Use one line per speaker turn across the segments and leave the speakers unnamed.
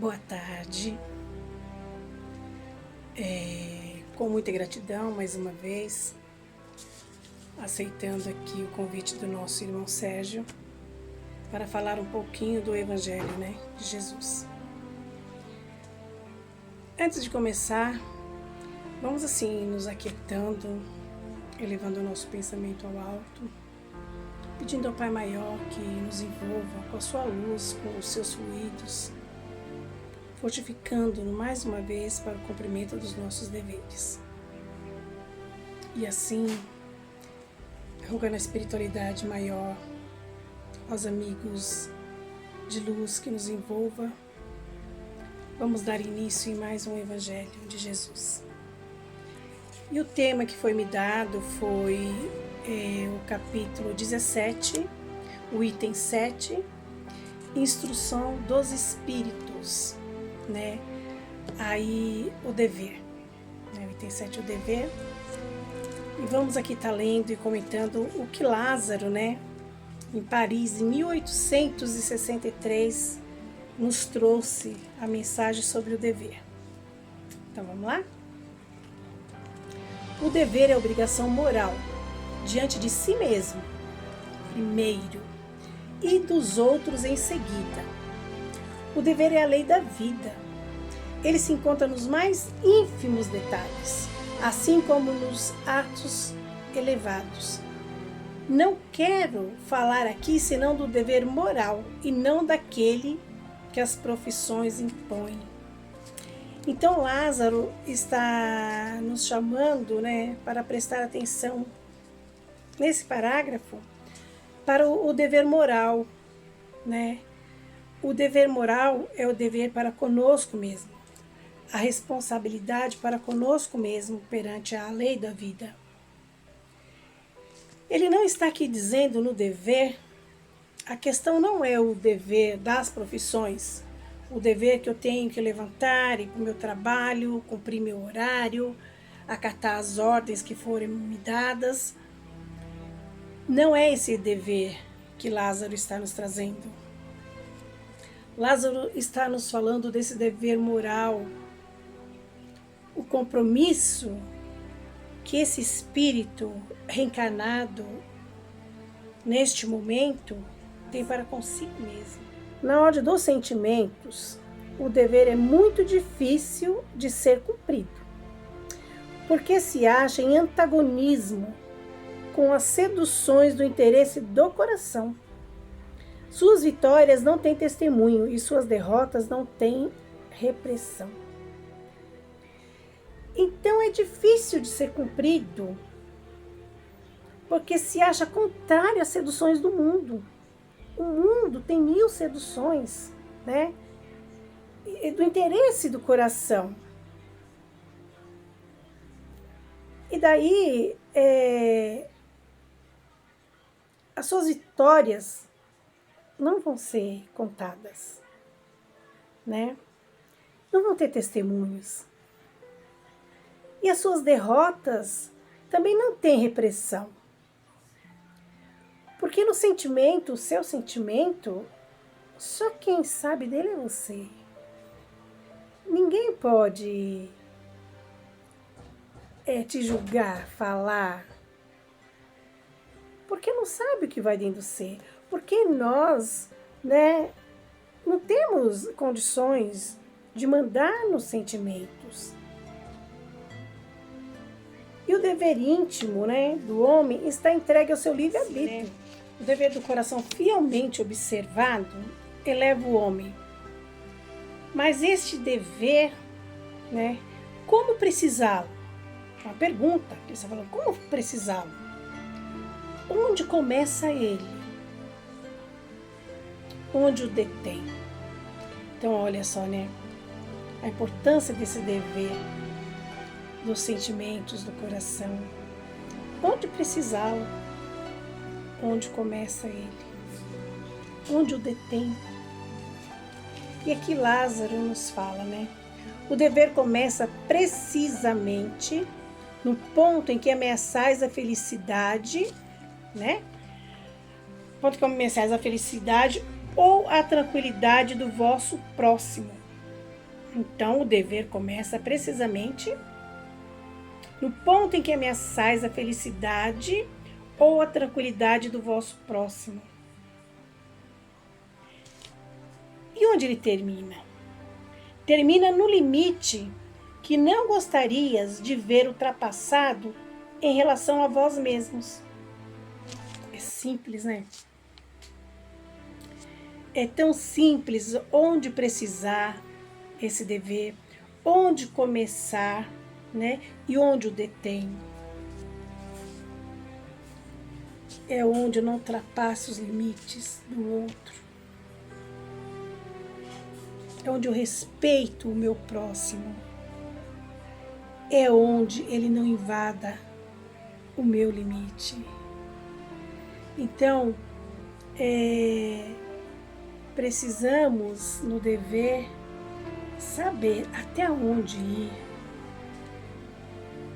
Boa tarde. Com muita gratidão, mais uma vez, aceitando aqui o convite do nosso irmão Sérgio para falar um pouquinho do Evangelho, de Jesus. Antes de começar, vamos assim nos aquietando, elevando o nosso pensamento ao alto, pedindo ao Pai Maior que nos envolva com a sua luz, com os seus fluidos, fortificando-nos mais uma vez para o cumprimento dos nossos deveres. E assim, rogando a espiritualidade maior, aos amigos de luz que nos envolva, vamos dar início em mais um Evangelho de Jesus. E o tema que foi me dado foi o capítulo 17, o item 7, Instrução dos Espíritos, Aí o dever, o item 7, o dever. E vamos aqui estar lendo e comentando o que Lázaro, em Paris, em 1863, nos trouxe a mensagem sobre o dever. Então vamos lá? O dever é a obrigação moral diante de si mesmo, primeiro, e dos outros em seguida. O dever é a lei da vida. Ele se encontra nos mais ínfimos detalhes, assim como nos atos elevados. Não quero falar aqui senão do dever moral e não daquele que as profissões impõem. Então Lázaro está nos chamando, para prestar atenção nesse parágrafo para o dever moral, O dever moral é o dever para conosco mesmo, a responsabilidade para conosco mesmo perante a lei da vida. Ele não está aqui dizendo no dever, a questão não é o dever das profissões, o dever que eu tenho que levantar, ir para o meu trabalho, cumprir meu horário, acatar as ordens que forem me dadas. Não é esse dever que Lázaro está nos trazendo. Lázaro está nos falando desse dever moral, o compromisso que esse espírito reencarnado, neste momento, tem para consigo mesmo. Na ordem dos sentimentos, o dever é muito difícil de ser cumprido, porque se acha em antagonismo com as seduções do interesse do coração. Suas vitórias não têm testemunho e suas derrotas não têm repressão. Então é difícil de ser cumprido, porque se acha contrário às seduções do mundo. O mundo tem 1000 seduções, do interesse do coração. E daí, as suas vitórias não vão ser contadas, Não vão ter testemunhos. E as suas derrotas também não têm repressão. Porque no sentimento, o seu sentimento, só quem sabe dele é você. Ninguém pode te julgar, falar, porque não sabe o que vai dentro de você. Porque nós, não temos condições de mandar nos sentimentos. E o dever íntimo, do homem está entregue ao seu livre-arbítrio. O dever do coração fielmente observado eleva o homem. Mas este dever, como precisá-lo? Uma pergunta que ele está falando, como precisá-lo? Onde começa ele? Onde o detém? Então, olha só, a importância desse dever dos sentimentos do coração. Onde precisá-lo? Onde começa ele? Onde o detém? E aqui Lázaro nos fala, O dever começa precisamente no ponto em que ameaçais a felicidade, ponto que ameaçais a felicidade ou a tranquilidade do vosso próximo. Então, o dever começa precisamente no ponto em que ameaçais a felicidade ou a tranquilidade do vosso próximo. E onde ele termina? Termina no limite que não gostarias de ver ultrapassado em relação a vós mesmos. É simples, né? É tão simples onde precisar esse dever, onde começar, né? E onde o detém. É onde eu não ultrapasso os limites do outro. É onde eu respeito o meu próximo. É onde ele não invada o meu limite. Então, precisamos, no dever, saber até onde ir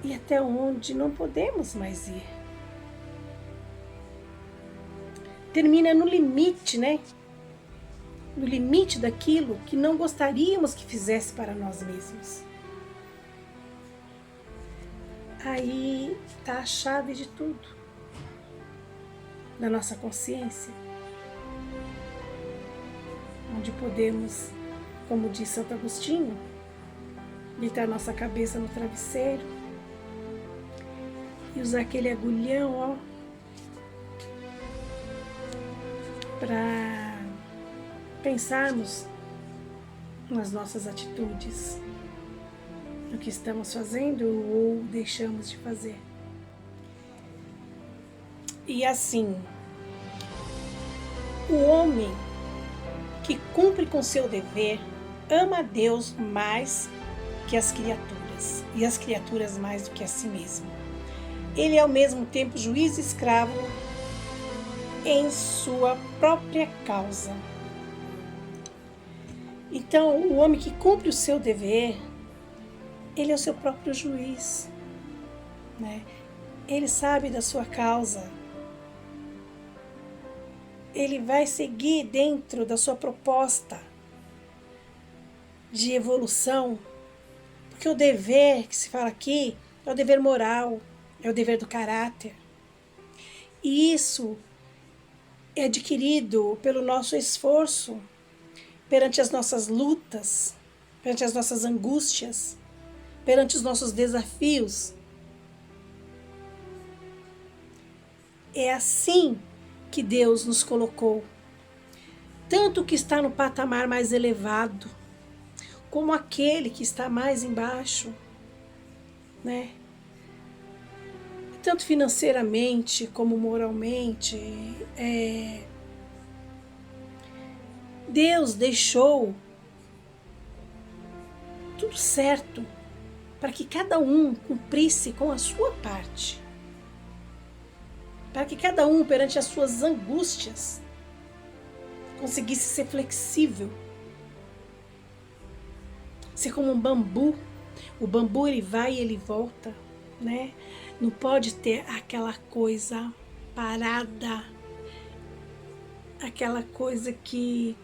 e até onde não podemos mais ir. Termina no limite, né? No limite daquilo que não gostaríamos que fizesse para nós mesmos. Aí está a chave de tudo, da nossa consciência, onde podemos, como diz Santo Agostinho, deitar nossa cabeça no travesseiro e usar aquele agulhão, ó, para pensarmos nas nossas atitudes, no que estamos fazendo ou deixamos de fazer. E assim, o homem que cumpre com seu dever ama a Deus mais que as criaturas, e as criaturas mais do que a si mesmo. Ele é ao mesmo tempo juiz e escravo em sua própria causa. Então, o homem que cumpre o seu dever, ele é o seu próprio juiz, né? Ele sabe da sua causa. Ele vai seguir dentro da sua proposta de evolução, porque o dever que se fala aqui é o dever moral, é o dever do caráter. E isso é adquirido pelo nosso esforço perante as nossas lutas, perante as nossas angústias, perante os nossos desafios. É assim que Deus nos colocou, tanto que está no patamar mais elevado, como aquele que está mais embaixo, né? Tanto financeiramente como moralmente, Deus deixou tudo certo para que cada um cumprisse com a sua parte, para que cada um, perante as suas angústias, conseguisse ser flexível, ser como um bambu. O bambu, ele vai e ele volta, né? Não pode ter aquela coisa parada, aquela coisa que,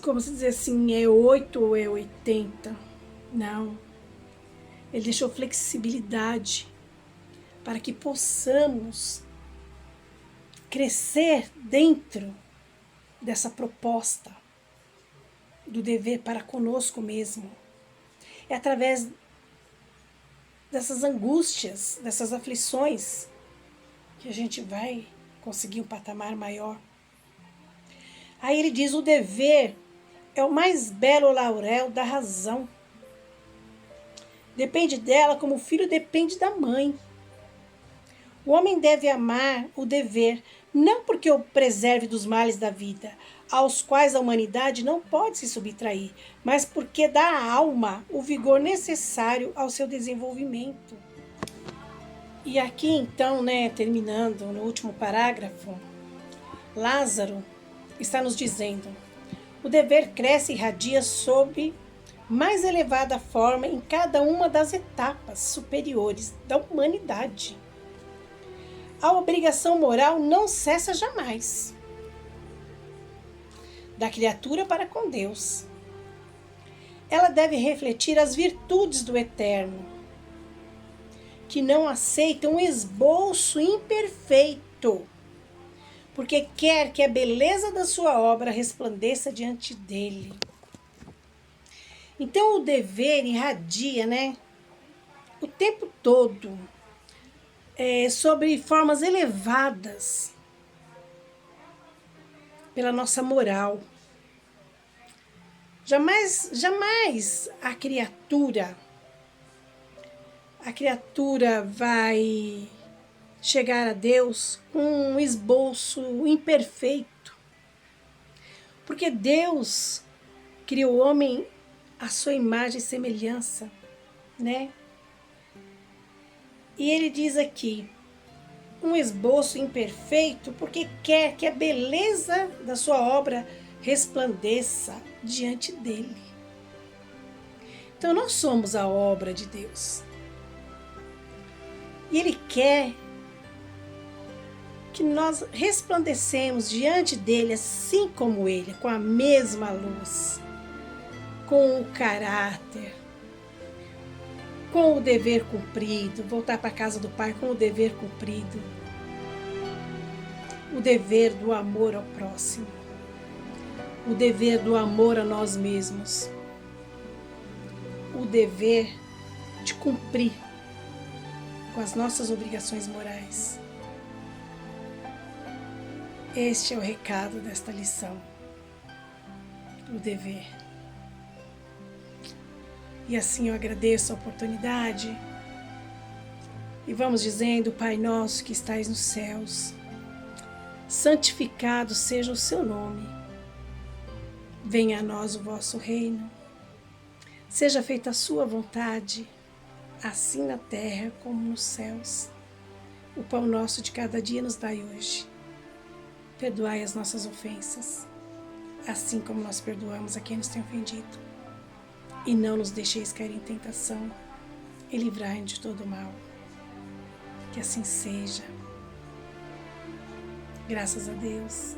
como se dizer assim, é 8 ou é 80. Não. Ele deixou flexibilidade para que possamos crescer dentro dessa proposta do dever para conosco mesmo. É através dessas angústias, dessas aflições, que a gente vai conseguir um patamar maior. Aí ele diz: o dever é o mais belo laurel da razão. Depende dela como o filho depende da mãe. O homem deve amar o dever, não porque o preserve dos males da vida, aos quais a humanidade não pode se subtrair, mas porque dá à alma o vigor necessário ao seu desenvolvimento. E aqui então, né, terminando no último parágrafo, Lázaro está nos dizendo: o dever cresce e irradia sob mais elevada forma em cada uma das etapas superiores da humanidade. A obrigação moral não cessa jamais. da criatura para com Deus. Ela deve refletir as virtudes do Eterno, que não aceita um esboço imperfeito, porque quer que a beleza da sua obra resplandeça diante dele. Então o dever irradia, o tempo todo, sobre formas elevadas pela nossa moral. Jamais a criatura vai chegar a Deus com um esboço imperfeito, porque Deus criou o homem à sua imagem e semelhança, E ele diz aqui, um esboço imperfeito, porque quer que a beleza da sua obra resplandeça diante dele. Então nós somos a obra de Deus. E ele quer que nós resplandecemos diante dele assim como ele, com a mesma luz, com o caráter, com o dever cumprido, voltar para a casa do Pai com o dever cumprido, o dever do amor ao próximo, o dever do amor a nós mesmos, o dever de cumprir com as nossas obrigações morais. Este é o recado desta lição, o dever. E assim eu agradeço a oportunidade e vamos dizendo: Pai nosso que estais nos céus, santificado seja o seu nome. Venha a nós o vosso reino. Seja feita a sua vontade, assim na terra como nos céus. O pão nosso de cada dia nos dai hoje. Perdoai as nossas ofensas, assim como nós perdoamos a quem nos tem ofendido. E não nos deixeis cair em tentação, e livrai-nos de todo mal. Que assim seja. Graças a Deus.